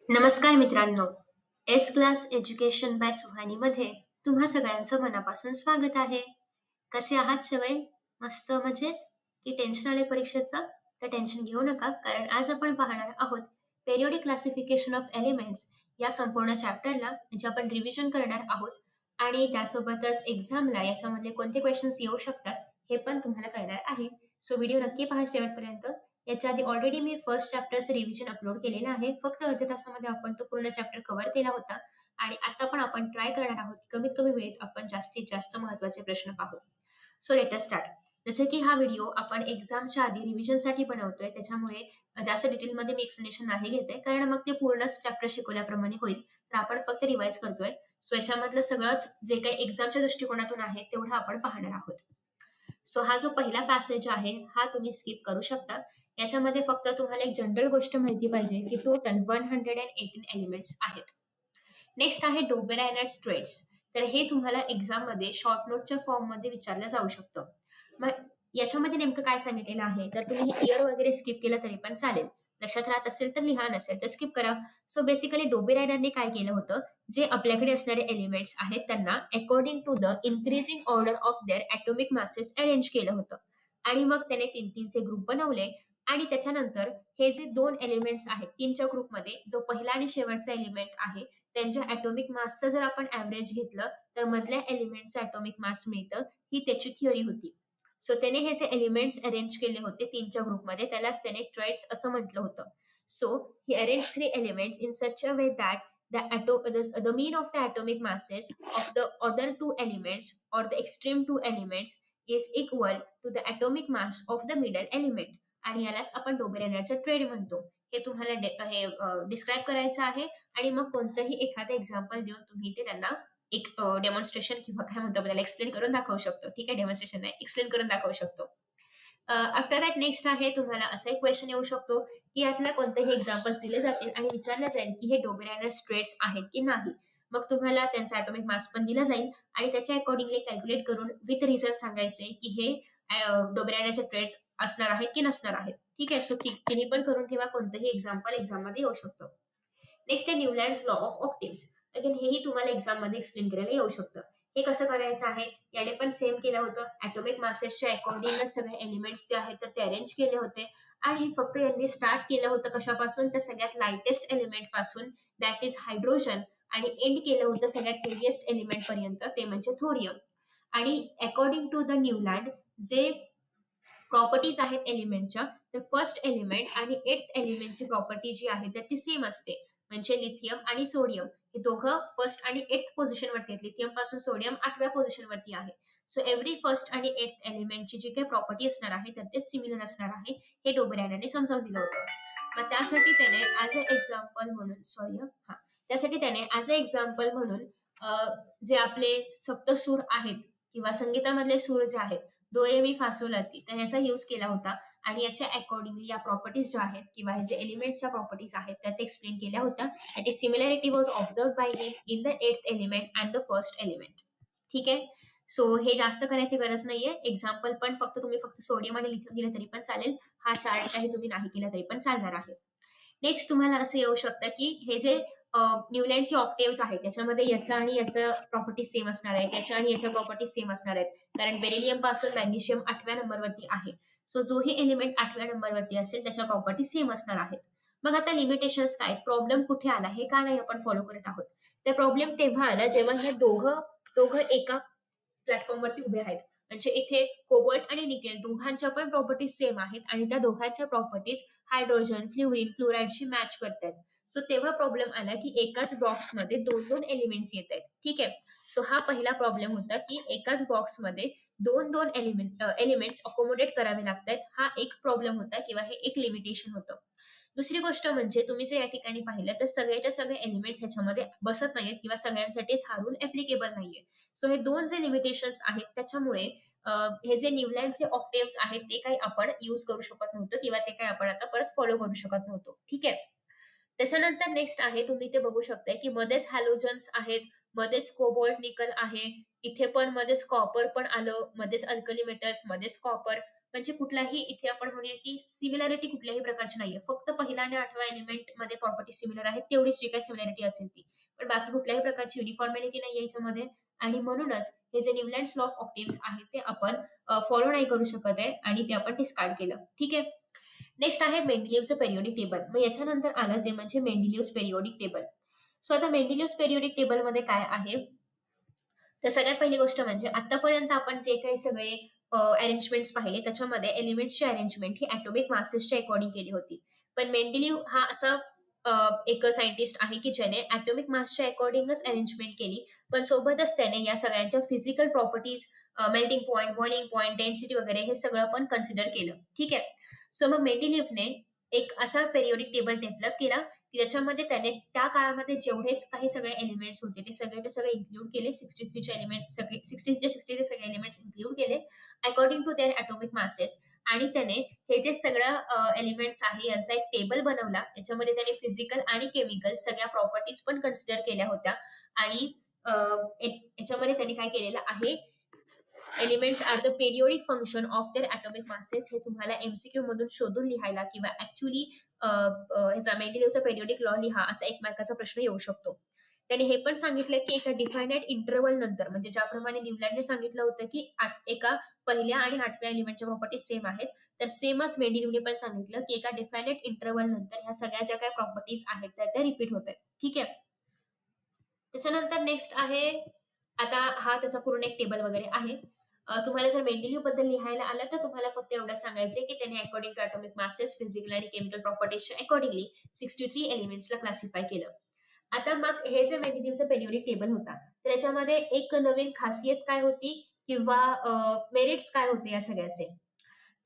नमस्कार मित्रांनो, S class education bye सुहानीमध्ये तुम्हा सगळ्यांचं मनापासून स्वागत आहे. कसे आहात सगळे? मस्त मजेत? की टेन्शन आलंय परीक्षेचं? तर टेन्शन घेऊ नका, कारण आज आपण पाहणार आहोत पेरियोडिक क्लासिफिकेशन ऑफ एलिमेंट्स या संपूर्ण चॅप्टरला म्हणजे आपण रिव्हिजन करणार आहोत आणि त्यासोबतच एक्झामला याच्यामधले कोणते क्वेश्चन्स येऊ शकतात हे पण तुम्हाला कळणार आहे. सो व्हिडिओ नक्की पहा शेवटपर्यंत. याच्या आधी ऑलरेडी मी फर्स्ट चॅप्टरचं रिव्हिजन अपलोड केलेलं आहे. फक्त अर्ध्या तासामध्ये आपण तो पूर्ण चॅप्टर कव्हर केला होता आणि आता पण आपण ट्राय करणार आहोत की कमीत कमी वेळेत आपण जास्तीत जास्त महत्त्वाचे प्रश्न पाहू. So let us start. जसे की हा व्हिडिओ आपण एक्झामच्या आधी रिव्हिजनसाठी बनवतोय, त्याच्यामुळे जास्त डिटेलमध्ये मी एक्सप्लेनेशन नाही घेते, कारण मग ते पूर्णच चॅप्टर शिकवल्याप्रमाणे होईल. तर आपण फक्त रिवाइज करतोय. सो याच्यामधलं सगळंच जे काही एक्झामच्या दृष्टिकोनातून आहे तेवढं आपण पाहणार आहोत. सो हा जो पहिला पॅसेज आहे हा तुम्ही स्किप करू शकता. याच्यामध्ये फक्त तुम्हाला एक जनरल गोष्ट माहिती पाहिजे की टोटल 118 एलिमेंट्स आहेत. नेक्स्ट आहे डोबेरायनर स्ट्रेट्स. तर हे तुम्हाला एक्झाममध्ये शॉर्ट नोटच्या फॉर्ममध्ये विचारलं जाऊ शकतं. मग याच्यामध्ये नेमकं काय सांगितलेलं आहे, तर तुम्ही इयर वगैरे स्किप केलं तरी पण चालेल. लक्षात राहत असेल तर लिहा, नसेल तर स्किप करा. सो बेसिकली डोबेरायनरने काय केलं होतं, जे आपल्याकडे असणारे एलिमेंट्स आहेत त्यांना according to the increasing order of their atomic masses arrange केलं होतं आणि मग त्याने तीन तीनचे ग्रुप बनवले आणि त्याच्यानंतर हे जे दोन एलिमेंट्स आहेत तीनच्या ग्रुपमध्ये जो पहिला आणि शेवटचा एलिमेंट आहे त्यांच्या ॲटॉमिक मासचं जर आपण ॲव्हरेज घेतलं तर मधल्या एलिमेंटचं ॲटॉमिक मास मिळतं, ही त्याची थिअरी होती. सो त्याने हे जे एलिमेंट्स अरेंज केले होते तीनच्या ग्रुपमध्ये त्यालाच त्याने ट्रेड्स असं म्हटलं होतं. So he arrange three elements in such a way that the mean of the atomic masses of the other two elements or the extreme two elements is equal to the atomic mass of the middle element. आणि यालाच आपण डोबेरेनरचं trade म्हणतो. हे तुम्हाला describe करायचं आहे आणि मग कोणतंही एखादं एक्झाम्पल देऊन तुम्ही ते त्यांना एक डेमॉन्स्ट्रेशन किंवा काय म्हणतो त्याला एक्सप्लेन करून दाखवू शकतो. ठीक आहे, डेमॉन्स्ट्रेशन नाही, एक्सप्लेन करून दाखवू शकतो. आफ्टर दॅट नेक्स्ट आहे तुम्हाला असा एक क्वेश्चन येऊ शकतो की यातल्या कोणतेही एक्झाम्पल्स दिले जातील आणि विचारलं जाईल की हे डोबेरायनर स्ट्रेट्स आहेत की नाही. मग तुम्हाला त्यांचा ॲटॉमिक मास पण दिला जाईल आणि त्याच्या अकॉर्डिंगली कॅल्क्युलेट करून विथ रिझन सांगायचे की हे डोबेरायनरचे ट्रेड्स असणार आहेत की नसणार आहेत. ठीक आहे, सो तिन्ही पण करून ठेवा, कोणतंही एक्झाम्पल एक्झाममध्ये येऊ शकतं. नेक्स्ट आहे Newlands law of octaves. Again हेही तुम्हाला एक्झाममध्ये एक्सप्लेन करायला येऊ शकतं. हे कसं करायचं आहे, याने पण सेम केलं होतं. ॲटॉमिक मासेसच्या अकॉर्डिंगच सगळे एलिमेंट्स जे आहेत तर ते अरेंज केले होते आणि फक्त यांनी स्टार्ट केलं होतं कशापासून, तर सगळ्यात लाइटेस्ट एलिमेंट पासून, दॅट इज हायड्रोजन, आणि एंड केलं होतं सगळ्यात हेविएस्ट एलिमेंट पर्यंत, ते म्हणजे थोरियम. आणि अकॉर्डिंग टू द न्यूलँड जे प्रॉपर्टीज आहेत एलिमेंटच्या, तर फर्स्ट एलिमेंट आणि एट्थ एलिमेंटची प्रॉपर्टी जी आहे तर ती सेम असते. म्हणजे लिथियम आणि सोडियम हे दोघं फर्स्ट आणि एट्थ पोझिशनवरती आहेत. लिथियम पासून सोडियम 8व्या पोझिशनवरती आहे. सो एव्हरी फर्स्ट आणि एट्थ एलिमेंटची जी काही प्रॉपर्टी असणार आहे तर ते सिमिलर असणार आहे, हे डोबेरायनने समजावून दिलं होतं. मग त्यासाठी त्याने ॲज अ एक्झाम्पल म्हणून त्यासाठी त्याने ॲज अ एक्झाम्पल म्हणून जे आपले सप्तसूर आहेत किंवा संगीतामधले सूर जे आहेत, डो रे मी फा सो ला ती, तर याचा यूज केला होता आणि याच्या अकॉर्डिंगली या प्रॉपर्टीज ज्या आहेत किंवा हे जे एलिमेंट्सच्या प्रॉपर्टीज आहेत त्या ते एक्सप्लेन केल्या होत्या. That is similarity was observe by him in the eighth element and the first element. ठीक आहे, सो हे जास्त करायची गरज नाहीये. एक्झाम्पल पण तुम्ही फक्त सोडियम आणि लिथियम दिलं तरी पण चालेल. हा चार्ट काही तुम्ही नाही केला तरी पण चालणार आहे. नेक्स्ट तुम्हाला असं येऊ शकतं की हे जे न्यूलँडचे ऑक्टेव्स आहेत त्याच्यामध्ये याचा आणि याचा प्रॉपर्टी सेम असणार आहे, त्याच्या आणि याच्या प्रॉपर्टी सेम असणार आहेत, कारण बेरिलियम पासून मॅग्नेशियम 8व्या नंबरवरती आहे. सो जोही एलिमेंट 8व्या नंबरवरती असेल त्याच्या प्रॉपर्टी सेम असणार आहेत. मग आता लिमिटेशन्स काय, प्रॉब्लेम कुठे आला, हे का नाही आपण फॉलो करत आहोत. तर प्रॉब्लेम तेव्हा आला जेव्हा हे दोघं दोघं एका प्लॅटफॉर्मवरती उभे आहेत. म्हणजे इथे कोबाल्ट आणि निकेल दोघांच्या पण प्रॉपर्टीज सेम आहेत आणि त्या दोघांच्या प्रॉपर्टीज हायड्रोजन, फ्लुरीन, फ्लोराईडशी मॅच करतायत. सो तेव्हा प्रॉब्लेम आला की एकाच बॉक्समध्ये दोन दोन एलिमेंट्स येत आहेत. ठीक आहे, सो हा पहिला प्रॉब्लेम होता की एकाच बॉक्समध्ये दोन दोन एलिमेंट्स अकोमोडेट करावे लागतात. हा एक प्रॉब्लेम होता किंवा हे एक लिमिटेशन होतं. दुसरी गोष्ट म्हणजे तुम्ही जर या ठिकाणी पाहिलं तर सगळ्याच्या सगळे एलिमेंट्स ह्याच्यामध्ये बसत नाहीत किंवा सगळ्यांसाठीच हा रूल ऍप्लिकेबल नाहीये. सो हे दोन जे लिमिटेशन्स आहेत त्याच्यामुळे हे जे न्यूलँडचे ऑक्टेव्स आहेत ते काही आपण यूज करू शकत नव्हतो किंवा ते काही आपण आता परत फॉलो करू शकत नव्हतो. ठीक आहे, त्याच्यानंतर नेक्स्ट आहे, तुम्ही ते बघू शकताय की मध्येच हॅलोजन्स आहेत, मध्येच कोबाल्ट निकल आहे, इथे पण मध्येच कॉपर पण आलं, मध्येच अल्कली मेटल्स, मध्येच कॉपर. म्हणजे कुठलाही इथे आपण म्हणूया की सिमिलॅरिटी कुठल्याही प्रकारची नाहीये. फक्त पहिला आणि 8व्या एलिमेंट मध्ये प्रॉपर्टी सिमिलर आहेत, तेवढीच जी काही सिमिलॅरिटी असेल ती. पण बाकी कुठल्याही प्रकारची युनिफॉर्मॅलिटी नाहीये याच्यामध्ये. आणि म्हणूनच हे जे न्यूलँड्स लॉ ऑफ ऑक्टेव्हज आहे ते आपण फॉलो नाही करू शकत आहे आणि ते आपण डिस्कार्ड केलं. ठीक आहे. नेक्स्ट आहे मेंडेलिव्हचं पेरियोडिक टेबल. मग याच्यानंतर आलं ते म्हणजे मेंडेलिव्हज पेरियोडिक टेबल. सो आता मेंडेलिव्हज पेरियोडिक टेबल मध्ये काय आहे, तर सगळ्यात पहिली गोष्ट म्हणजे आतापर्यंत आपण जे काही सगळे अरेंजमेंट्स पाहिले त्याच्यामध्ये एलिमेंट्सची अरेंजमेंट ही ॲटॉमिक मासेसच्या अकॉर्डिंग केली होती. पण मेंडेलिव्ह हा असा एक सायंटिस्ट आहे की ज्याने ॲटॉमिक मासच्या अकॉर्डिंगच अरेंजमेंट केली, पण सोबतच त्याने या सगळ्यांच्या physical properties, melting point, boiling point, density वगैरे हे सगळं पण कन्सिडर केलं. ठीक आहे. सो मग मेंडेलिव्हने एक असा पेरियोडिक टेबल डेव्हलप केला की ज्याच्यामध्ये त्याने त्या काळामध्ये जेवढे काही सगळे एलिमेंट्स होते ते सगळे इन्क्लूड केले. 63चे एलिमेंट सगळे 60 सगळे एलिमेंट्स इन्क्लूड केले according to their atomic masses. आणि त्याने हे जे सगळं एलिमेंट्स आहे यांचा एक टेबल बनवला. त्याच्यामध्ये त्याने फिजिकल आणि केमिकल सगळ्या प्रॉपर्टीज पण कन्सिडर केल्या होत्या. आणि याच्यामध्ये त्यांनी काय केलेलं आहे, elements are the periodic function of their atomic masses. हे तुम्हाला एमसीक्यू मधून शोधून लिहायला किंवा ऍक्च्युली ह्याचा मेंडेलिव्हचा पेरियोडिक लॉ लिहा असा एक मार्काचा प्रश्न येऊ शकतो. त्याने हे पण सांगितलं की एका डिफायनाइट इंटरव्हल नंतर, म्हणजे ज्याप्रमाणे न्यूलँडने सांगितलं होतं की एका पहिल्या आणि 8व्या एलिमेंटच्या प्रॉपर्टी सेम आहेत, तर सेमच मेंडेलिव्हने पण सांगितलं की एका डिफायनाइट इंटरव्हल नंतर ह्या सगळ्या ज्या काही प्रॉपर्टीज आहेत त्या रिपीट होत आहेत. ठीक आहे. त्याच्यानंतर नेक्स्ट आहे, आता हा त्याचा पूर्ण एक टेबल वगैरे आहे. तुम्हाला जर मेंडेलिव्ह बद्दल लिहायला आलं तर तुम्हाला फक्त एवढं सांगायचंय की त्याने according to atomic masses, physical आणि केमिकल प्रॉपर्टीजच्या अकॉर्डिंगली 63 एलिमेंट्सला क्लासिफाय केलं. आता मग हे जे मेंडेलिव्हचं पेरियोडिक टेबल होता, तर याच्यामध्ये एक नवीन खासियत काय होती किंवा मेरिट्स काय होते या सगळ्याचे,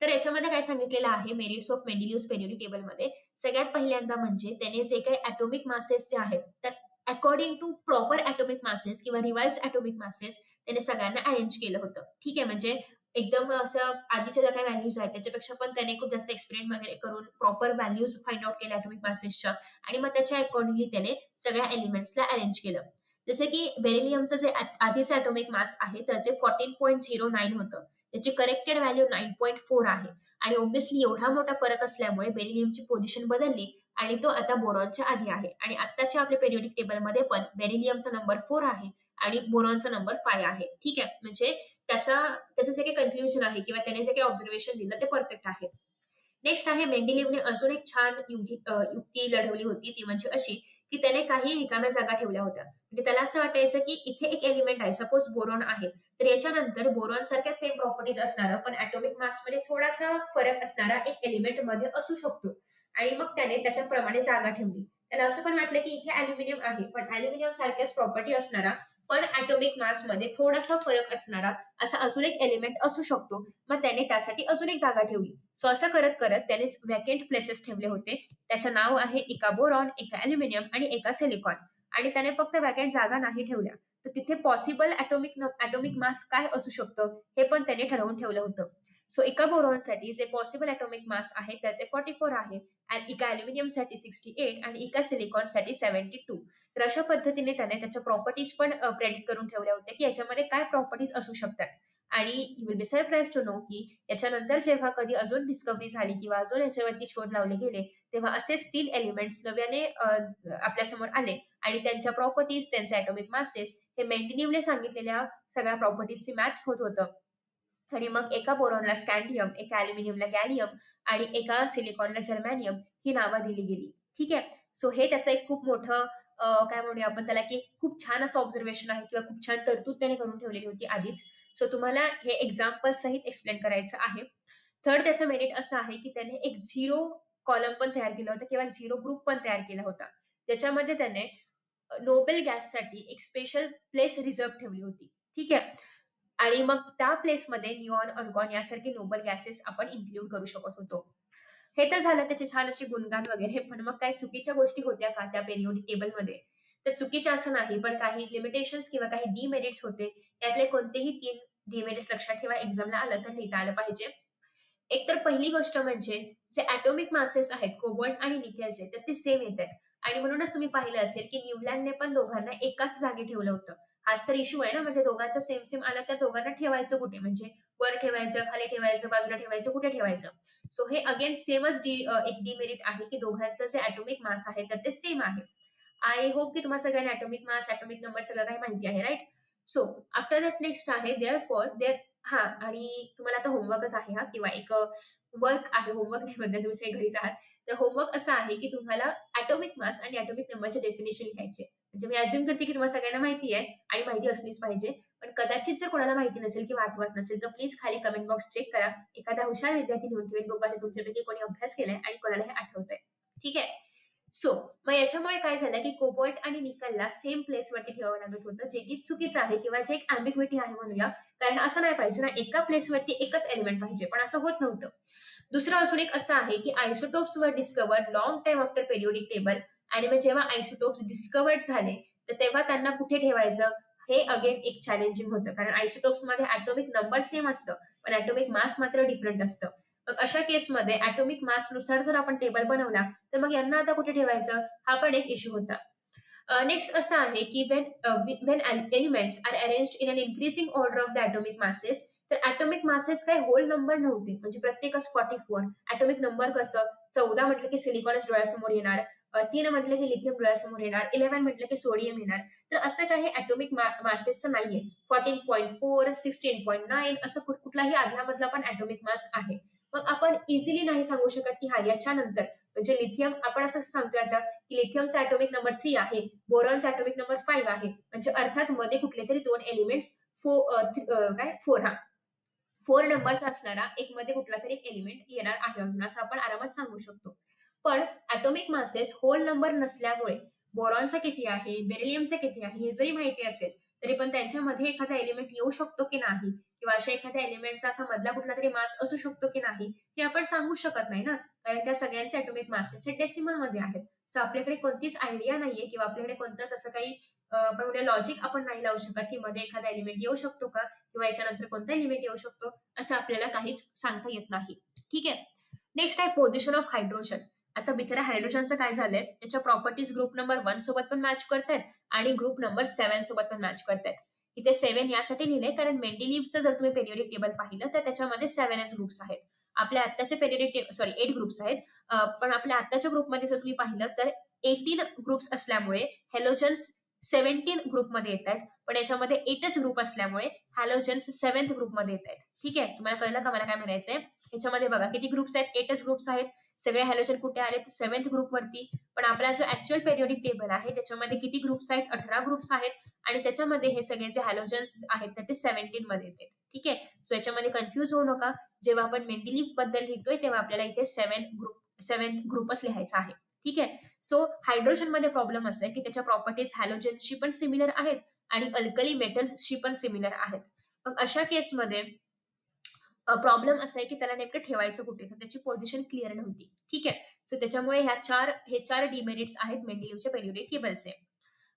तर याच्यामध्ये काय सांगितलेलं आहे मेरिट्स ऑफ मेंडेलिव्हज पेरियोडिक टेबलमध्ये, सगळ्यात पहिल्यांदा म्हणजे त्याने जे काही ॲटॉमिक मासेस जे आहेत तर according to proper atomic masses किंवा रिवाइज्ड ॲटॉमिक मासेस त्याने सगळ्यांना अरेंज केलं होतं. ठीक आहे. म्हणजे एकदम असं आधीच्या ज्या काही व्हॅल्यूज आहेत त्याच्यापेक्षा पण त्याने खूप जास्त एक्सपेरिमेंट वगैरे करून प्रॉपर व्हॅल्यूज फाइंड आउट केल्या ॲटॉमिक मासेसच्या, आणि मग त्याच्या अकॉर्डिंगली त्याने सगळ्या एलिमेंट्सला अरेंज केलं. जसे की बेरिलियमचं जे आधीचं ॲटॉमिक मास आहे तर ते 14.09 होतं. त्याची करेक्टेड व्हॅल्यू 9.4 आहे. आणि ऑब्व्हियसली एवढा मोठा फरक असल्यामुळे बेरिलियमची पोझिशन बदलली आणि तो आता बोरॉनच्या आधी आहे. आणि आत्ताच्या आपल्या पेरियोडिक टेबलमध्ये पण बेरिलियमचा नंबर 4 आहे आणि बोरॉनचा नंबर 5 आहे. ठीक आहे. म्हणजे त्याचं जे काही कन्क्ल्युजन आहे किंवा त्याने जे काही ऑब्झर्वेशन दिलं ते परफेक्ट आहे. नेक्स्ट आहे, मेंडेलिव्हने अजून एक छान युक्ती लढवली होती, ती म्हणजे अशी की त्याने काही रिकाम्या जागा ठेवल्या होत्या. म्हणजे त्याला असं वाटायचं की इथे एक एलिमेंट आहे, सपोज बोरॉन आहे, तर याच्यानंतर बोरॉन सारख्या सेम प्रॉपर्टीज असणारा पण ॲटॉमिक मासमध्ये थोडासा फरक असणारा एक एलिमेंट मध्ये असू शकतो. आणि मग त्याने त्याच्याप्रमाणे जागा ठेवली. त्याला असं पण वाटलं की इथे अॅल्युमिनियम आहे, पण अॅल्युमिनियम सारख्याच प्रॉपर्टी असणारा पण ॲटॉमिक मासमध्ये थोडासा फरक असणारा असा अजून एक एलिमेंट असू शकतो. मग त्याने त्यासाठी अजून एक जागा ठेवली. सो असं करत करत त्याने वॅकेंट प्लेसेस ठेवले होते. त्याचं नाव आहे एका बोरॉन, एका अॅल्युमिनियम आणि एका सिलिकॉन. आणि त्याने फक्त वॅकेंट जागा नाही ठेवल्या, तर तिथे पॉसिबल ॲटॉमिक मास काय असू शकतं हे पण त्याने ठरवून ठेवलं होतं. सो एका बोरॉनसाठी जे पॉसिबल ॲटॉमिक मास आहे तर ते 44 आहे, एका अॅल्युमिनियमसाठी 68 आणि एका सिलिकॉनसाठी 72. तर अशा पद्धतीने त्याने त्याच्या प्रॉपर्टीज पण प्रेडिक्ट करून ठेवल्या होत्या की याच्यामध्ये काय प्रॉपर्टीज असू शकतात. आणि you will be surprise to know की याच्यानंतर जेव्हा कधी अजून डिस्कव्हरी झाली किंवा अजून याच्यावरती शोध लावले गेले, तेव्हा असेच 3 एलिमेंट्स नव्याने आपल्यासमोर आले आणि त्यांच्या प्रॉपर्टीज, त्यांचे ॲटॉमिक मासेस हे मेंडेलिव्हने सांगितलेल्या सगळ्या प्रॉपर्टीजशी मॅच होत होतं. आणि मग एका बोरॉनला स्कॅन्डियम, एका अॅल्युमिनियमला गॅलियम आणि एका सिलिकॉनला जर्मॅनियम ही नावं दिली गेली. ठीक आहे. सो हे त्याचं एक खूप मोठं काय म्हणूया आपण त्याला की खूप छान असं ऑब्झर्वेशन आहे किंवा खूप छान तरतूद त्याने करून ठेवलेली होती आधीच. सो तुम्हाला हे एक्झाम्पल सहित एक्सप्लेन करायचं आहे. थर्ड त्याचं मेरिट असं आहे की त्याने एक झिरो कॉलम पण तयार केला होता किंवा एक झिरो ग्रुप पण तयार केला होता. ज्याच्यामध्ये त्याने नोबेल गॅससाठी एक स्पेशल प्लेस रिझर्व्ह ठेवली होती. ठीक आहे. आणि मग त्या प्लेसमध्ये निऑन, अर्गॉन यासारखे नोबल गॅसेस आपण इन्क्लूड करू शकत होतो. हे तर झालं त्याचे छान असे गुणगान वगैरे. पण मग काही चुकीच्या गोष्टी होत्या का त्या पेरियोडिक टेबलमध्ये? तर चुकीच्या असं नाही, पण काही लिमिटेशन्स किंवा काही डिमेरिट्स होते. त्यातले कोणतेही 3 डिमेरिट्स लक्षात ठेवा, एक्झामला आलं तर लिहिता आलं पाहिजे. एक तर पहिली गोष्ट म्हणजे जे ॲटॉमिक मासेस आहेत कोबाल्ट आणि निकेलचे, तर ते सेम येतात. आणि म्हणूनच तुम्ही पाहिलं असेल की न्यूलँडने पण दोघांना एकाच जागी ठेवलं होतं. हाच तर इश्यू आहे ना, म्हणजे दोघांचं सेम सेम आलं तर दोघांना ठेवायचं कुठे, म्हणजे वर ठेवायचं, खाली ठेवायचं, बाजूला ठेवायचं, कुठे ठेवायचं. सो हे अगेन सेमच एक डिमेरिट आहे की दोघांचं जे ॲटॉमिक मास आहे तर ते सेम आहे. आय होप की तुम्हाला सगळ्यांना ॲटॉमिक मास, ॲटॉमिक नंबर सगळं काही माहिती आहे, right? So after that next आहे देअर फॉर देअर. हा, आणि तुम्हाला आता होमवर्कच आहे हा, किंवा एक वर्क आहे, होमवर्क नाही म्हणतात, तुम्ही सगळे घरीच आहात. तर होमवर्क असा आहे की तुम्हाला ॲटॉमिक मास आणि ॲटॉमिक नंबरचे डेफिनेशन लिहायचे. म्हणजे मी अज्युम करते की तुम्हाला सगळ्यांना माहिती आहे आणि माहिती असलीच पाहिजे. पण कदाचित जर कोणाला माहिती नसेल किंवा आठवत नसेल तर प्लीज खाली कमेंट बॉक्स चेक करा. एखादा हुशार विद्यार्थी लिहून ठेवेल, बघा ते तुमच्यापैकी कोणी अभ्यास केलाय आणि कोणाला हे आठवतंय. ठीक आहे. सो मग याच्यामुळे काय झालं की कोबाल्ट आणि निकलला सेम प्लेसवरती ठेवावं लागत होतं, जे की चुकीचं आहे किंवा जे एक अँबिग्विटी आहे म्हणूया. कारण असं नाही पाहिजे ना, एका प्लेसवरती एकच एलिमेंट पाहिजे, पण असं होत नव्हतं. दुसरं अजून एक असं आहे की isotopes were discovered long time after periodic table. आणि मग जेव्हा आयसोटोप्स डिस्कवर्ड झाले तर तेव्हा त्यांना कुठे ठेवायचं, हे अगेन एक चॅलेंजिंग होतं. कारण आयसोटोप्स मध्ये ॲटॉमिक नंबर सेम असतं पण ॲटॉमिक मास मात्र डिफरंट असतं. मग अशा केसमध्ये ॲटॉमिक मास नुसार जर आपण टेबल बनवला तर मग यांना आता कुठे ठेवायचं, हा पण एक इश्यू होता. नेक्स्ट असं आहे की when elements are arranged in an increasing order of the atomic masses. तर ॲटॉमिक मासेस काही होल नंबर नव्हते, म्हणजे प्रत्येकच 44. ॲटॉमिक नंबर कसं, 14 म्हटलं की सिलिकॉनच डोळ्यासमोर येणार, 3 म्हटलं की लिथियम डोळ्यासमोर येणार, 11 म्हटलं की सोडियम येणार. तर असं काही ॲटॉमिक मासेसचं नाहीये. 14.4, 16.9 असं कुठलाही आदलामधला पण ॲटॉमिक मास आहे. मग आपण इझिली नाही सांगू शकत की हा याच्यानंतर, म्हणजे लिथियम आपण असं सांगतोय आता की लिथियमचा ॲटॉमिक नंबर 3 आहे, बोरॉनचा ॲटॉमिक नंबर 5 आहे, म्हणजे अर्थात मध्ये कुठले तरी 2 एलिमेंट्स काय 4, हा 4 नंबरचा असणारा एक मध्ये कुठला तरी एक एलिमेंट येणार आहे अजून, असं आपण आरामात सांगू शकतो. पण ॲटॉमिक मासेस होल नंबर नसल्यामुळे बोरॉनचा किती आहे, बेरिलियमचा किती आहे हे जरी माहिती असेल तरी पण त्यांच्यामध्ये एखादा एलिमेंट येऊ शकतो की नाही, किंवा अशा एखाद्या एलिमेंटचा असा मधला कुठला तरी मास असू शकतो की नाही, हे आपण सांगू शकत नाही ना. कारण त्या सगळ्यांचे ॲटॉमिक मासेस हे डेसिमल मध्ये आहेत. सो आपल्याकडे कोणतीच आयडिया नाहीये किंवा आपल्याकडे कोणतंच असं काही आपण लॉजिक आपण नाही लावू शकत की मध्ये एखादा एलिमेंट येऊ शकतो का, किंवा याच्यानंतर कोणता एलिमेंट येऊ शकतो, असं आपल्याला काहीच सांगता येत नाही. ठीक आहे. नेक्स्ट आहे पोझिशन ऑफ हायड्रोजन. आता बिचारा हायड्रोजनचं काय झालंय, त्याच्या प्रॉपर्टीज ग्रुप नंबर 1 सोबत पण मॅच करतायत आणि ग्रुप नंबर 7 सोबत पण मॅच करतायत. इथे 7 यासाठी लिहिले कारण मेंडेलिव्हचं जर तुम्ही पेरियोडिक टेबल पाहिलं तर त्याच्यामध्ये 7च ग्रुप्स आहेत. आपल्या आत्ताच्या पेरियोडिक 8 ग्रुप्स आहेत. पण आपल्या आत्ताच्या ग्रुपमध्ये जर तुम्ही पाहिलं तर 18 ग्रुप्स असल्यामुळे हॅलोजन्स 17 ग्रुपमध्ये येत आहेत, पण याच्यामध्ये 8च ग्रुप असल्यामुळे हॅलोजन्स 7th ग्रुपमध्ये येत आहेत. ठीक आहे, तुम्हाला कळलं का मला काय म्हणायचंय. ह्याच्यामध्ये बघा किती ग्रुप्स आहेत, 8च ग्रुप्स आहेत. सगळे हॅलोजन कुठे आले, 7th ग्रुपवरती. पण आपला जो ऍक्च्युअल पेरियोडिक टेबल आहे त्याच्यामध्ये किती ग्रुप्स आहेत, 18 ग्रुप्स आहेत. आणि त्याच्यामध्ये हे सगळे जे हॅलोजन्स आहेत तर ते 17 मध्ये येते. ठीक आहे. सो याच्यामध्ये कन्फ्युज होऊ नका. जेव्हा आपण मेंडेलिव्ह बद्दल लिहितोय तेव्हा आपल्याला इथे 7th ग्रुपच लिहायचा आहे. ठीक आहे. सो हायड्रोजन मध्ये प्रॉब्लेम असा आहे की त्याच्या प्रॉपर्टीज हॅलोजनशी पण सिमिलर आहेत आणि अल्कली मेटल्सशी पण सिमिलर आहेत. मग अशा केसमध्ये प्रॉब्लेम असा आहे की त्याला नेमकं ठेवायचं कुठे, तर त्याची पोझिशन क्लिअर नव्हती. ठीक आहे. सो त्याच्यामुळे हे चार डिमेरिट्स आहेत मेंडेलिव्हच्या पेरियोडिक टेबलचे.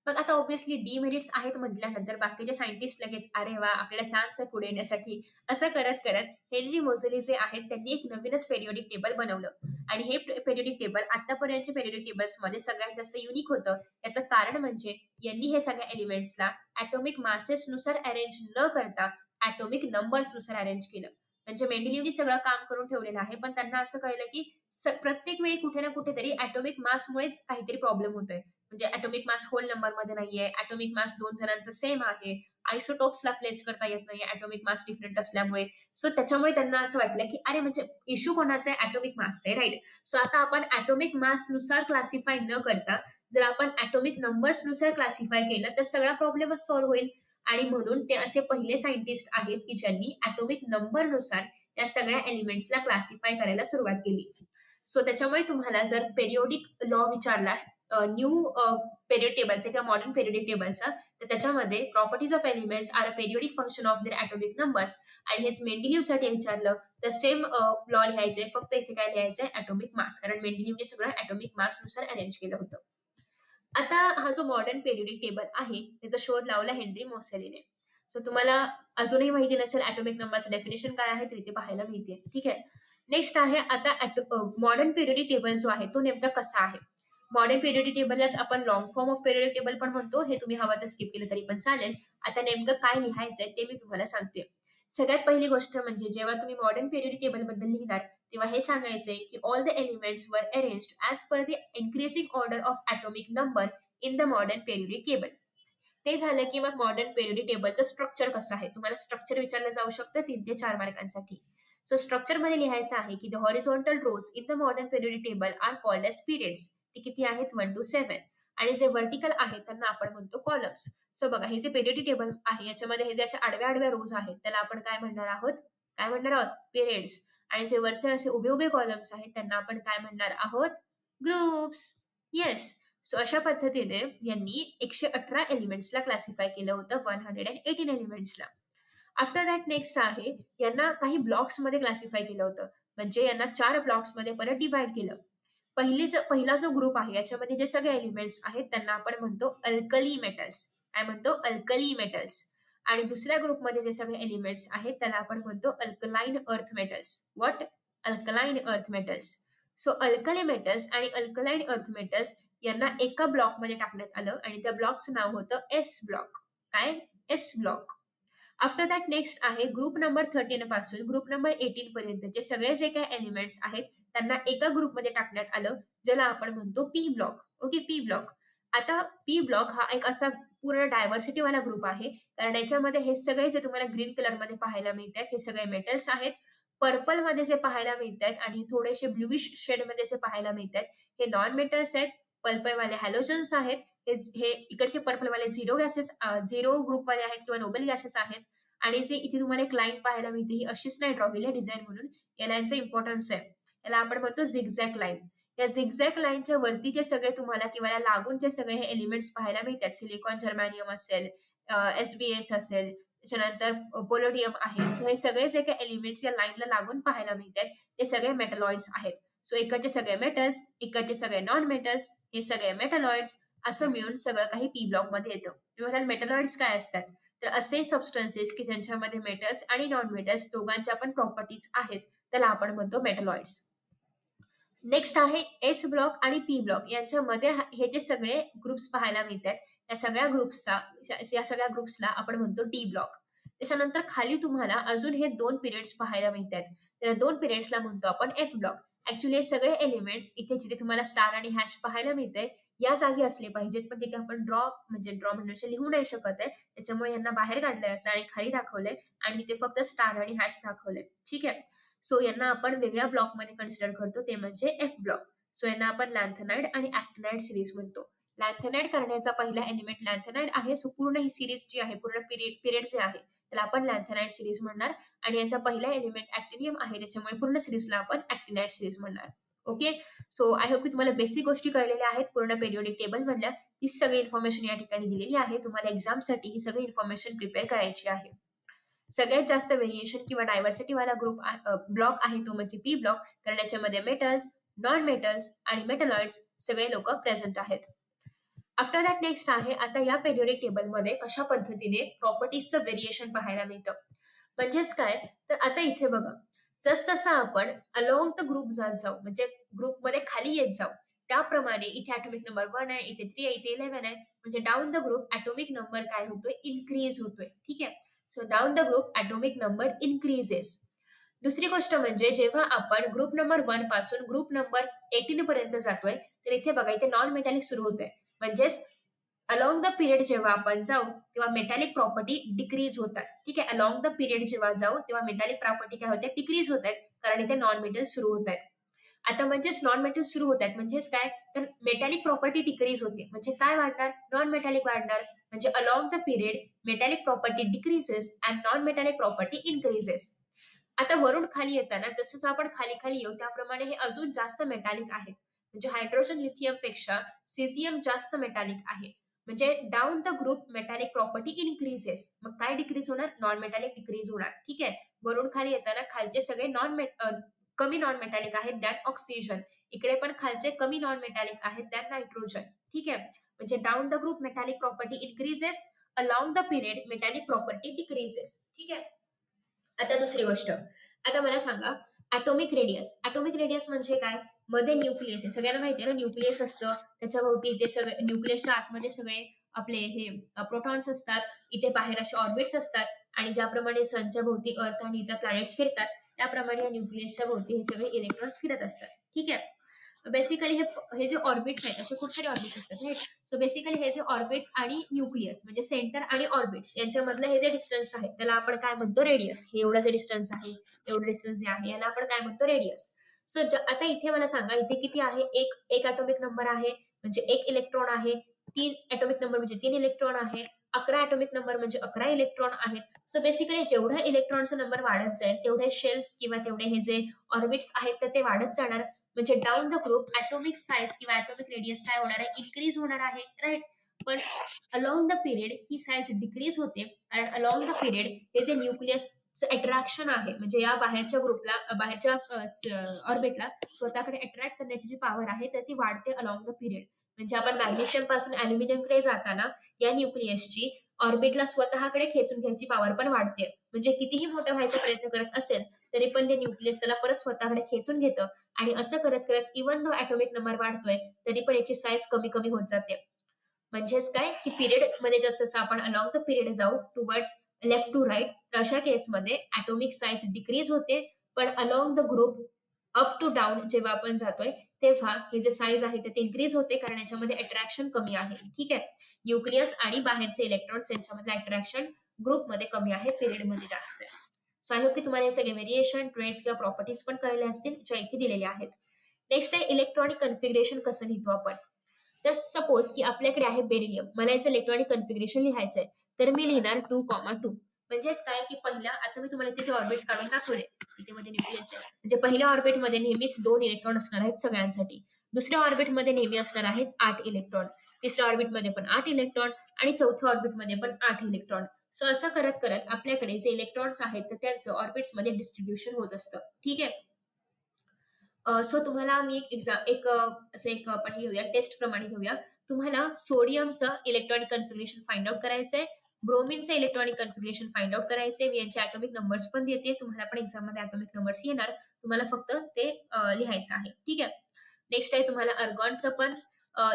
मग आता ऑब्व्हियसली डिमेरिट्स आहेत म्हटल्यानंतर बाकीचे सायंटिस्ट लगेच अरे वा आपल्याला चान्स आहे पुढे येण्यासाठी, असं करत करत हेनरी मोझेली जे आहेत त्यांनी एक नवीनच पेरियोडिक टेबल बनवलं. आणि हे पेरियोडिक टेबल आतापर्यंतच्या पेरियोडिक टेबल्समध्ये सगळ्यात जास्त युनिक होतं. याचं कारण म्हणजे यांनी हे सगळ्या एलिमेंट्सला ॲटॉमिक मासेसनुसार अरेंज न करता ॲटॉमिक नंबर्सनुसार अरेंज केलं. म्हणजे मेंडेलिव्हनी सगळं काम करून ठेवलेलं आहे, पण त्यांना असं कळलं की प्रत्येक वेळी कुठे ना कुठेतरी ॲटॉमिक मासमुळेच काहीतरी प्रॉब्लेम होतोय. म्हणजे ॲटॉमिक मास होल नंबरमध्ये नाहीये, ॲटॉमिक मास 2 जणांचं सेम आहे, आयसोटोप्सला प्लेस करता येत नाही ॲटॉमिक मास डिफरंट असल्यामुळे. सो त्याच्यामुळे त्यांना असं वाटलं की अरे म्हणजे इश्यू कोणाचा आहे, ॲटॉमिक मासचा आहे, राईट. सो आता आपण ॲटॉमिक मासनुसार क्लासिफाय न करता जर आपण ॲटॉमिक नंबर्सनुसार क्लासिफाय केलं तर सगळा प्रॉब्लेमच सॉल्व्ह होईल. आणि म्हणून ते असे पहिले सायंटिस्ट आहेत की ज्यांनी ॲटॉमिक नंबरनुसार त्या सगळ्या एलिमेंट्सला क्लासिफाय करायला सुरुवात केली. सो त्याच्यामुळे तुम्हाला जर पेरियोडिक लॉ विचारला न्यू पेरियड टेबलचा किंवा मॉडर्न पेरियोडिक टेबलचा, तर त्याच्यामध्ये properties of elements are a periodic function of their atomic numbers. आणि हेच मेंडेलिव्हसाठी विचारलं तर सेम लॉ लिहायचे, फक्त इथे काय लिहायचंय ॲटॉमिक मास, कारण मेंडेलिव्हने सगळं ॲटॉमिक मासनुसार अरेंज केलं होतं. आता हा जो मॉडर्न पेरियोडिक टेबल आहे त्याचा शोध लावला हेनरी मोसेलीने. सो तुम्हाला अजूनही माहिती नसेल ॲटॉमिक नंबरचं डेफिनेशन काय आहे तर इथे पाहायला मिळते. ठीक आहे. नेक्स्ट आहे आता मॉडर्न पेरियोडिक टेबल जो आहे तो नेमका कसा आहे. मॉडर्न पिरियोडिक टेबललाच आपण long form of periodic table पण म्हणतो. हे तुम्ही हवं तर स्किप केलं तरी पण चालेल. आता नेमकं काय लिहायचंय ते मी तुम्हाला सांगते. सगळ्यात पहिली गोष्ट म्हणजे जेव्हा तुम्ही मॉडर्न पिरियोडिक टेबल बद्दल लिहिणार तेव्हा हे सांगायचंय की ऑल द एलिमेंट्स वर arranged as per the increasing order of atomic number in the modern periodic table. ते झालं की मग मॉडर्न पिरियोडिक टेबलचं स्ट्रक्चर कसं आहे. तुम्हाला स्ट्रक्चर विचारलं जाऊ शकतं 3 ते 4 मार्कांसाठी. सो स्ट्रक्चर मध्ये लिहायचं आहे की the horizontal rows in the modern periodic table are called as periods. ते किती आहेत 1 to 7. आणि जे व्हर्टिकल आहेत त्यांना आपण म्हणतो कॉलम्स. सो बघा हे जे पिरियोडिक टेबल आहे याच्यामध्ये हे जे असे आडव्या आडव्या रोज आहेत त्याला आपण काय म्हणणार आहोत, पिरियड्स. आणि जे वरचे असे उभे उभे कॉलम्स आहेत त्यांना आपण काय म्हणणार आहोत, ग्रुप्स. येस. सो अशा पद्धतीने यांनी 118 एलिमेंट्सला क्लासिफाय केलं होतं 118 एलिमेंट्सला. आफ्टर दॅट नेक्स्ट आहे यांना काही ब्लॉक्समध्ये क्लासिफाय केलं होतं. म्हणजे यांना 4 ब्लॉक्समध्ये परत डिवाइड केलं. पहिला जो ग्रुप आहे याच्यामध्ये जे सगळे एलिमेंट्स आहेत त्यांना आपण म्हणतो अल्कली मेटल्स. काय म्हणतो, अल्कली मेटल्स. आणि दुसऱ्या ग्रुपमध्ये जे सगळे एलिमेंट्स आहेत त्याला आपण म्हणतो alkaline earth metals. What? Alkaline earth metals. So alkali metals आणि अल्कलाइन अर्थ मेटल्स यांना एका ब्लॉकमध्ये टाकण्यात आलं आणि त्या ब्लॉकचं नाव होतं एस ब्लॉक. काय? S block. After that next आहे ग्रुप नंबर 13 पासून ग्रुप नंबर 18 पर्यंतचे सगळे जे काही एलिमेंट्स आहेत त्यांना एका ग्रुपमध्ये टाकण्यात आलं, ज्याला आपण म्हणतो P block. Okay, P block. आता पी ब्लॉक हा एक असा पूर्ण डायव्हर्सिटी वाला ग्रुप आहे, कारण याच्यामध्ये हे सगळे जे तुम्हाला ग्रीन कलर मध्ये पाहायला मिळतात हे सगळे मेटल्स आहेत. पर्पल मध्ये जे पाहायला मिळतात आणि थोडेसे ब्लूइश शेड मध्ये जे पाहायला मिळतात हे नॉन मेटल्स आहेत. पर्पल वाले हॅलोजन्स आहेत. हे इकडचे पर्पल वाले झिरो ग्रुप वाले आहेत किंवा नोबेल गॅसेस आहेत. आणि जे इथे तुम्हाला एक लाईन पाहायला मिळते ही अशीच नाही ड्रॉ केली डिझाईन म्हणून, या लाईनचं इम्पॉर्टन्स आहे. याला आपण म्हणतो झिगझॅग लाईन. या झिगझॅग लाईनच्या वरती जे सगळे तुम्हाला किंवा या लागून जे सगळे हे एलिमेंट्स पाहायला मिळतात, सिलिकॉन, जर्मॅनियम असेल, SBS असेल, त्याच्यानंतर पोलोडियम आहे. सो हे सगळे जे काही एलिमेंट्स या लाईनला लागून पाहायला मिळतात ते सगळे मेटलॉइड्स आहेत. सो इकडचे सगळे मेटल्स, इकडचे सगळे नॉन मेटल्स, हे सगळे मेटलॉइड्स, असं मिळून सगळं काही पी ब्लॉक मध्ये येतं. मेटलॉइड्स काय असतात, तर असे सबस्टन्सेस की ज्यांच्यामध्ये मेटल्स आणि नॉन मेटल्स दोघांच्या पण प्रॉपर्टीज आहेत त्याला आपण म्हणतो मेटलॉइड्स. नेक्स्ट आहे एस ब्लॉक आणि पी ब्लॉक यांच्यामध्ये हे जे सगळे ग्रुप्स पाहायला मिळतात या सगळ्या ग्रुप्सला आपण म्हणतो डी ब्लॉक. त्याच्यानंतर खाली तुम्हाला अजून हे 2 पिरियड्स पाहायला मिळतात. त्या 2 पिरियड्सला म्हणतो आपण एफ ब्लॉक. ऍक्च्युली हे सगळे एलिमेंट्स इथे जिथे तुम्हाला स्टार आणि हॅश पाहायला मिळते या जागी असले पाहिजेत, पण तिथे आपण ड्रॉ म्हणजे लिहू नाही शकत आहे. त्याच्यामुळे यांना बाहेर काढलंय असं आणि खाली दाखवलंय आणि इथे फक्त स्टार आणि हॅश दाखवले. ठीक आहे. सो यांना आपण वेगळ्या ब्लॉकमध्ये कन्सिडर करतो ते म्हणजे एफ ब्लॉक. सो यांना आपण लॅन्थेनाइड आणि ऍक्टिनाइड सिरीज म्हणतो. लॅन्थेनाइड करण्याचा पहिला एलिमेंट लॅन्थेनाइड आहे. सो पूर्ण ही सिरीज जी आहे, पूर्ण पिरियड जे आहे त्याला आपण लॅन्थेनाइड सिरीज म्हणणार. आणि याचा पहिला एलिमेंट ऍक्टिनियम आहे, त्याच्यामुळे पूर्ण सिरीजला आपण ऍक्टिनाइड सिरीज म्हणणार. ओके. सो आय होप की तुम्हाला बेसिक गोष्टी कळलेल्या आहेत. पूर्ण पिरियोडिक टेबल मधल्या ती सगळी इन्फॉर्मेशन या ठिकाणी दिलेली आहे. तुम्हाला एक्झामसाठी ही सगळी इन्फॉर्मेशन प्रिपेअर करायची आहे. सगळ्यात जास्त व्हेरिएशन किंवा डायव्हर्सिटी वाला ब्लॉक आहे तो म्हणजे पी ब्लॉक, कारण याच्यामध्ये मेटल्स, नॉन मेटल्स आणि मेटलॉइड्स सगळे लोक प्रेझेंट आहेत. आफ्टर दॅट नेक्स्ट आहे आता या पिरियोडिक टेबलमध्ये कशा पद्धतीने प्रॉपर्टीजचं व्हेरिएशन पाहायला मिळतं. म्हणजेच काय, तर आता इथे बघा, जसं आपण अलॉंग द ग्रुप जात जाऊ म्हणजे ग्रुपमध्ये खाली येत जाऊ त्याप्रमाणे इथे ॲटॉमिक नंबर 1 आहे, इथे 3 आहे, इथे 11 आहे. म्हणजे down the group atomic number काय होतोय, इन्क्रीज होतोय. ठीक आहे. So down the group atomic number increases. दुसरी गोष्ट म्हणजे जेव्हा आपण ग्रुप नंबर 1 पासून ग्रुप नंबर 18 पर्यंत जातोय तर इथे बघा इथे नॉन मेटॅलिक सुरू होतंय. म्हणजेच अलॉंग द पिरियड जेव्हा आपण जाऊ तेव्हा मेटॅलिक प्रॉपर्टी डिक्रीज होतात. ठीक आहे. अलॉंग द पिरियड जेव्हा जाऊ तेव्हा मेटॅलिक प्रॉपर्टी काय होते, डिक्रीज होत आहेत, कारण इथे नॉन मेटल सुरू होत आहेत. आता म्हणजेच नॉन मेटल सुरू होत आहेत म्हणजेच काय, तर मेटॅलिक प्रॉपर्टी डिक्रीज होते. म्हणजे काय वाढणार, नॉन मेटॅलिक वाढणार. म्हणजे along the period metallic property decreases and non metallic property increases. आता वरून खाली येताना जसं आपण खाली खाली येऊ त्याप्रमाणे हे अजून जास्त मेटॅलिक आहेत. म्हणजे हायड्रोजन लिथियम पेक्षा सीझियम जास्त मेटॅलिक आहे. म्हणजे down the group metallic property increases. मग काय डिक्रीज होणार, नॉन मेटॅलिक डिक्रीज होणार. ठीक आहे. वरून खाली येताना खालचे सगळे कमी नॉन मेटॅलिक आहेत दॅन ऑक्सिजन. इकडे पण खालचे कमी नॉन मेटॅलिक आहेत दॅन नायट्रोजन. ठीक आहे. म्हणजे down the group metallic property increases, along the period metallic property decreases. ठीक आहे. आता दुसरी गोष्ट, आता मला सांगा ॲटॉमिक रेडियस. ॲटॉमिक रेडियस म्हणजे काय, मध्ये न्यूक्लियस आहे, सगळ्यांना माहिती आहे ना न्यूक्लियस असतं, त्याच्या भोवती ते सगळे न्यूक्लियसच्या आतमध्ये सगळे आपले हे प्रोटॉन्स असतात, इथे बाहेर असे ऑर्बिट्स असतात आणि ज्याप्रमाणे सनच्या भोवती अर्थ आणि इतर प्लॅनेट्स फिरतात त्याप्रमाणे या न्यूक्लियसच्या भोवती हे सगळे इलेक्ट्रॉन्स फिरत असतात. ठीक आहे. बेसिकली हे जे ऑर्बिट्स आहेत असे खूप सारे ऑर्बिट्स असतात राईट. सो बेसिकली हे जे ऑर्बिट्स आणि न्यूक्लियस म्हणजे सेंटर आणि ऑर्बिट्स यांच्यामधलं हे जे डिस्टन्स आहे त्याला आपण काय म्हणतो रेडियस. हे एवढं जे डिस्टन्स आहे, एवढं डिस्टन्स जे आहे याला आपण काय म्हणतो रेडियस. सो आता इथे मला सांगा इथे किती आहे, एक एक ॲटॉमिक नंबर आहे म्हणजे एक इलेक्ट्रॉन आहे, 3 ॲटॉमिक नंबर म्हणजे 3 इलेक्ट्रॉन आहे, 11 ॲटॉमिक नंबर म्हणजे 11 इलेक्ट्रॉन आहेत. सो बेसिकली जेवढा इलेक्ट्रॉनचा नंबर वाढत जाईल तेवढे शेल्स किंवा तेवढे हे जे ऑर्बिट्स आहेत तर ते वाढत जाणार. म्हणजे down the group atomic size किंवा ॲटॉमिक रेडियस काय होणार आहे, इन्क्रीज होणार आहे राईट. पण along the period he size decrease होते कारण अलॉंग द पिरियड हे जे न्यूक्लियस अट्रॅक्शन आहे म्हणजे या बाहेरच्या ग्रुपला बाहेरच्या ऑर्बिटला स्वतःकडे अट्रॅक्ट करण्याची जी पॉवर आहे तर ती वाढते अलॉंग द पिरियड. म्हणजे आपण मॅग्नेशियम पासून अल्युमिनियमकडे जाताना या न्यूक्लियसची ऑर्बिटला स्वतःकडे खेचून घ्यायची पॉवर पण वाढते. म्हणजे कितीही मोठा व्हायचा प्रयत्न करत असेल तरी पण ते न्यूक्लियस त्याला परत स्वतःकडे खेचून घेतं आणि असं करत करत इवन दो ॲटॉमिक नंबर वाढतोय तरी पण याची साईज कमी कमी होत जाते. म्हणजेच काय की पिरियड मध्ये जसं जसं आपण अलॉंग द पिरियड जाऊ टुवर्ड्स लेफ्ट टू राईट अशा केसमध्ये ॲटॉमिक साईज डिक्रीज होते. पण along the group up to down जेव्हा आपण जातोय तेव्हा हे जे साईज आहे ते इन्क्रीज होते कारण याच्यामध्ये अट्रॅक्शन कमी आहे. ठीक आहे. न्यूक्लियस आणि बाहेरचे इलेक्ट्रॉन्स यांच्यामध्ये अट्रॅक्शन ग्रुपमध्ये कमी आहे, पिरियडमध्ये जास्त आहे. सो आय होप की तुम्हाला हे सगळे व्हेरिएशन ट्रेड्स किंवा प्रॉपर्टीज पण कळले असतील ज्या इथे दिलेल्या आहेत. नेक्स्ट आहे इलेक्ट्रॉनिक कन्फिगरेशन कसं लिहितो आपण. तर सपोज की आपल्याकडे आहे बेरिलियम, मला याचं इलेक्ट्रॉनिक कन्फिगरेशन लिहायचं आहे तर मी लिहिणार 2,2 म्हणजेच काय की पहिल्या आता मी तुम्हाला त्याचे ऑर्बिट्स काढून दाखवले इथे मध्ये न्यूक्लियस आहे म्हणजे पहिल्या ऑर्बिटमध्ये नेहमीच 2 इलेक्ट्रॉन असणार आहेत सगळ्यांसाठी, दुसऱ्या ऑर्बिटमध्ये नेहमी असणार आहेत 8 इलेक्ट्रॉन, तिसऱ्या ऑर्बिटमध्ये पण 8 इलेक्ट्रॉन आणि चौथ्या ऑर्बिटमध्ये पण 8 इलेक्ट्रॉन. सो असं करत करत आपल्याकडे जे इलेक्ट्रॉन्स आहेत तर त्यांचं ऑर्बिट्समध्ये डिस्ट्रीब्युशन होत असतं. ठीक आहे. सो तुम्हाला मी असं एक आपण हे घेऊया टेस्ट प्रमाणे घेऊया. तुम्हाला सोडियमचं इलेक्ट्रॉनिक कन्फिगरेशन फाइंड आउट करायचंय, ब्रोमिनचं इलेक्ट्रॉनिक कन्फिगरेशन फाइंड आउट करायचंय. मी यांचे ॲटॉमिक नंबर्स पण देते, तुम्हाला पण एक्झाममध्ये ॲटॉमिक नंबर्स येणार, तुम्हाला फक्त ते लिहायचं आहे. ठीक आहे. नेक्स्ट आहे तुम्हाला अर्गॉनचं पण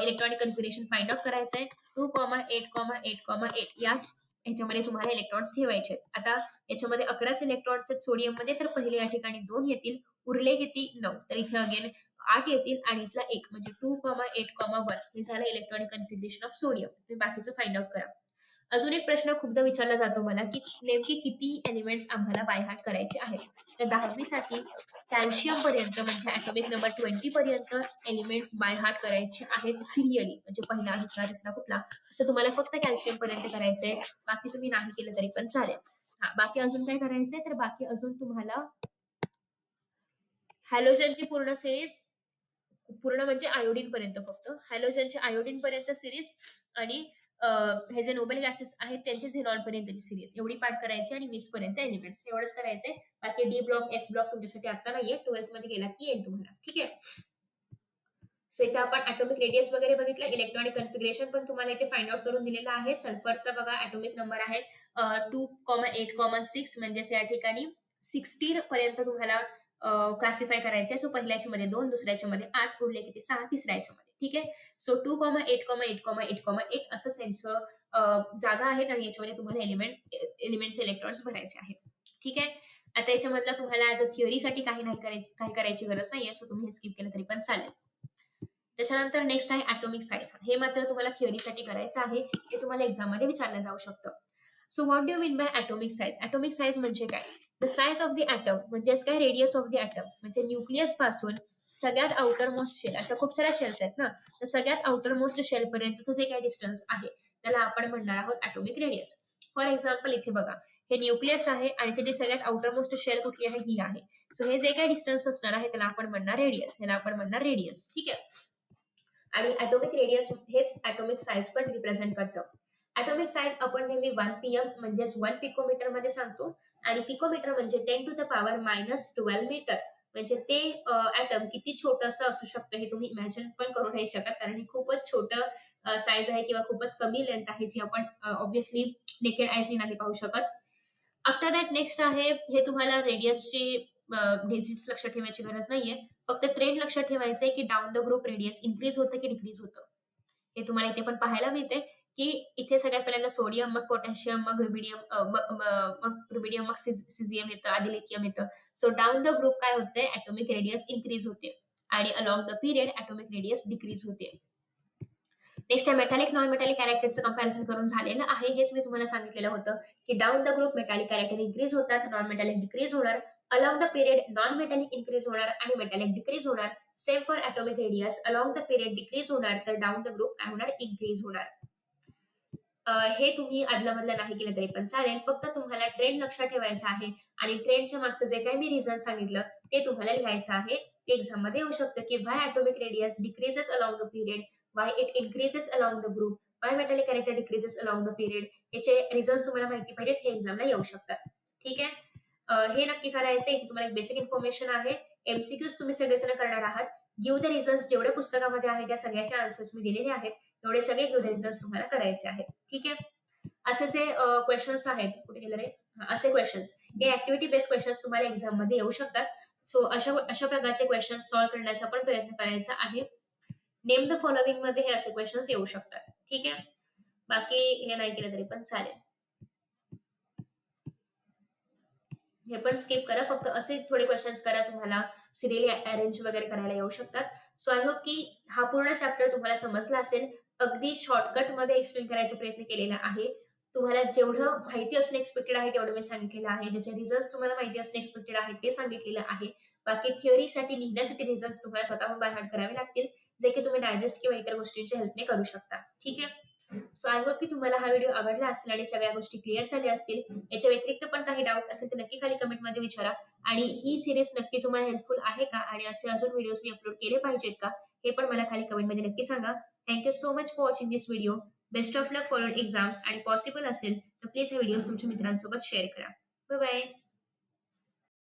इलेक्ट्रॉनिक कन्फिगरेशन फाइंड आउट करायचंय. 2,8,8,8 याच ह्याच्यामध्ये तुम्हाला इलेक्ट्रॉन्स ठेवायचे. आता याच्यामध्ये 11च इलेक्ट्रॉन्स आहेत सोडियममध्ये तर पहिले या ठिकाणी 2 येतील, उरले किती 9 तर इथे अगेन 8 येतील आणि इथला 1 म्हणजे 2,8,1 हे झालं इलेक्ट्रॉनिक कन्फिगरेशन ऑफ सोडियम. तुम्ही बाकीचं फाइंड आउट करा. अजून एक प्रश्न खूपदा विचारला जातो मला की नेमकी किती एलिमेंट्स आम्हाला बाय हार्ट करायचे आहेत. तर 10वी साठी कॅल्शियम पर्यंत म्हणजे ॲटॉमिक नंबर 20 पर्यंत एलिमेंट्स बाय हार्ट करायचे आहेत सिरियली म्हणजे पहिला दुसरा तिसरा कुठला असं तुम्हाला फक्त कॅल्शियम पर्यंत करायचंय, बाकी तुम्ही नाही केलं तरी पण चालेल. हा बाकी अजून काय करायचंय तर बाकी अजून तुम्हाला हॅलोजनची पूर्ण सिरीज, पूर्ण म्हणजे आयोडीन पर्यंत फक्त हॅलोजनचे आयोडीन पर्यंत सिरीज आणि हे जे नोबेल गॅसेस आहेत त्यांचे झेनॉन पर्यंतची सिरीज एवढी पाठ करायची आणि 20 पर्यंत एलिमेंट्स एवढंच करायचंय. बाकी डी ब्लॉक एफ ब्लॉक तुमच्यासाठी आता नाहीये, 12th मध्ये गेला की येईल तुम्हाला. ठीक आहे. सो इथे आपण ॲटॉमिक रेडियस वगैरे बघितलं, इलेक्ट्रॉनिक कन्फिगरेशन पण तुम्हाला इथे फाइंड आउट करून दिलेलं आहे. सल्फरचा बघा ॲटॉमिक नंबर आहे 2,8,6 म्हणजे या ठिकाणी 16 पर्यंत तुम्हाला क्लासिफाय करायचे. सो पहिल्याच्या मध्ये 2, दुसऱ्याच्या मध्ये 8, उरले किती 6 तिसऱ्या मध्ये. ठीक आहे. सो 2,8,8,8,8 असंच यांचं जागा आहेत आणि याच्यामध्ये तुम्हाला एलिमेंट्स इलेक्ट्रॉन्स भरायचे आहेत. ठीक आहे. आता याच्यामधला तुम्हाला ऍज अ थिअरीसाठी काही करायची गरज नाहीये, सो तुम्ही हे स्किप केलं तरी पण चालेल. त्याच्यानंतर नेक्स्ट आहे ॲटॉमिक साईज. हे मात्र तुम्हाला थिअरीसाठी करायचं आहे, हे तुम्हाला एक्झाम मध्ये विचारलं जाऊ शकतं. So what do you mean by atomic size. Atomic size म्हणजे काय, the size of the atom म्हणजेच काय रेडियस ऑफ द ॲटम म्हणजे न्यूक्लियस पासून सगळ्यात आउटर मोस्ट शेल, अशा खूप साऱ्या शेल्स आहेत ना, तर सगळ्यात आउटर मोस्ट शेल पर्यंतचं जे काही डिस्टन्स आहे त्याला आपण म्हणणार आहोत ॲटॉमिक रेडियस. फॉर एक्झाम्पल इथे बघा हे न्यूक्लियस आहे आणि त्याची सगळ्यात आउटर मोस्ट शेल कुठली आहे, ही आहे. सो हे जे काही डिस्टन्स असणार आहे त्याला आपण म्हणणार रेडियस, ह्याला आपण म्हणणार रेडियस. ठीक आहे. आणि ॲटॉमिक रेडियस हेच ॲटॉमिक साईज पण रिप्रेझेंट करतं. ॲटॉमिक साईज आपण नेहमी 1 pm म्हणजेच 1 पिकोमीटर मध्ये सांगतो आणि पिकोमीटर म्हणजे 10 to the power -12 मीटर. म्हणजे ते ॲटम किती छोटंसं असू शकतं हे तुम्ही इमॅजिन पण करू नाही शकत कारण हे खूपच छोटं साईज आहे किंवा खूपच कमी लेंथ आहे जी आपण ऑब्व्हियसली नेकेड आयजनी नाही पाहू शकत. आफ्टर दॅट नेक्स्ट आहे हे तुम्हाला रेडियसची डिजिट्स लक्षात ठेवायची गरज नाहीये. फक्त ट्रेंड लक्षात ठेवायचं आहे की down the group radius increase होतं की डिक्रीज होतं. हे तुम्हाला इथे पण पाहायला मिळते की इथे सगळ्यात पहिल्यांदा सोडियम, मग पोटॅशियम, मग रुबिडियम, मग रुबिडियम, मग सिझियम येतं, आधी लिथियम येतं. सो डाउन द ग्रुप काय होतंय, ऍटॉमिक रेडियस इन्क्रीज होते आणि along the period atomic radius decrease होते. नेक्स्ट आहे मेटॅलिक नॉन मेटॅलिक कॅरेक्टरचं कंपॅरिझन करून झालेलं आहे. हेच मी तुम्हाला सांगितलेलं होतं की down the group metallic character increase होतात, नॉन मेटॅलिक डिक्रीज होणार. Along the period non metallic increase होणार आणि मेटॅलिक डिक्रीज होणार. Same for atomic radius, along the period decrease होणार तर डाऊन द ग्रुप काय होणार, इन्क्रीज होणार. हे तुम्ही आदलामधला नाही केलं तरी पण चालेल. फक्त तुम्हाला ट्रेंड लक्षात ठेवायचा आहे आणि ट्रेंडच्या मागचं जे काही मी रिझन सांगितलं ते तुम्हाला लिहायचं आहे. ते एक्झाम मध्ये येऊ शकतं की why atomic radius decreases along the period, why it increases along the group, why metallic character decreases along the period. याचे रिझन्स तुम्हाला माहिती पाहिजेत, हे एक्झामला येऊ शकतात. ठीक आहे. हे नक्की करायचं आहे. तुम्हाला एक बेसिक इन्फॉर्मेशन आहे. एमसीक्यूज तुम्ही सगळेजण करणार आहात. गिव्ह द रिझन्स जेवढे पुस्तकामध्ये आहे त्या सगळ्याचे आन्सर्स मी दिलेले आहेत. तेवढे सगळे गिव्ह द रिझन्स तुम्हाला करायचे आहेत. ठीक आहे. असे जे क्वेश्चन्स आहेत, कुठे गेलं रे, असे क्वेश्चन्स, हे ऍक्टिव्हिटी बेस्ड क्वेश्चन्स तुम्हाला एक्झाम मध्ये येऊ शकतात. सो अशा अशा प्रकारचे क्वेश्चन सॉल्व्ह करण्याचा पण प्रयत्न करायचा आहे. नेम द फॉलोविंग मध्ये हे असे क्वेश्चन्स येऊ शकतात. ठीक आहे. बाकी हे नाही केलं तरी पण चालेल, हे पण स्किप करा. फक्त असे थोडे क्वेश्चन्स करा, तुम्हाला सिरियली अरेंज वगैरे करायला येऊ शकतात. सो आय होप की हा पूर्ण चॅप्टर तुम्हाला समजला असेल. अगदी शॉर्टकट मध्ये एक्सप्लेन करायचा प्रयत्न केलेला आहे. तुम्हाला जेवढं माहिती असणं एक्सपेक्टेड आहे तेवढं मी सांगितलेलं आहे. ज्याचे रिझल्ट तुम्हाला माहिती असणं एक्सपेक्टेड आहे ते सांगितलेलं आहे. बाकी थिअरीसाठी लिहिण्यासाठी रिझल्ट तुम्हाला स्वतःहून बाय हार्ट करावे लागतील, जे की तुम्ही डायजेस्ट किंवा इतर गोष्टींच्या हेल्पने करू शकता. ठीक आहे. सो आय होप की तुम्हाला हा व्हिडिओ आवडला असेल आणि सगळ्या गोष्टी क्लिअर झाल्या असतील. याच्या व्यतिरिक्त पण काही डाऊट असेल तर नक्की खाली कमेंटमध्ये विचारा. आणि ही सिरीज नक्की तुम्हाला हेल्पफुल आहे का आणि असे अजून व्हिडिओज मी अपलोड केले पाहिजेत का, हे पण मला खाली कमेंटमध्ये नक्की सांगा. Thank you so much for watching this video. Best of luck for your exams आणि पॉसिबल असेल तर प्लीज हे व्हिडिओ तुमच्या मित्रांसोबत शेअर करा. Bye bye.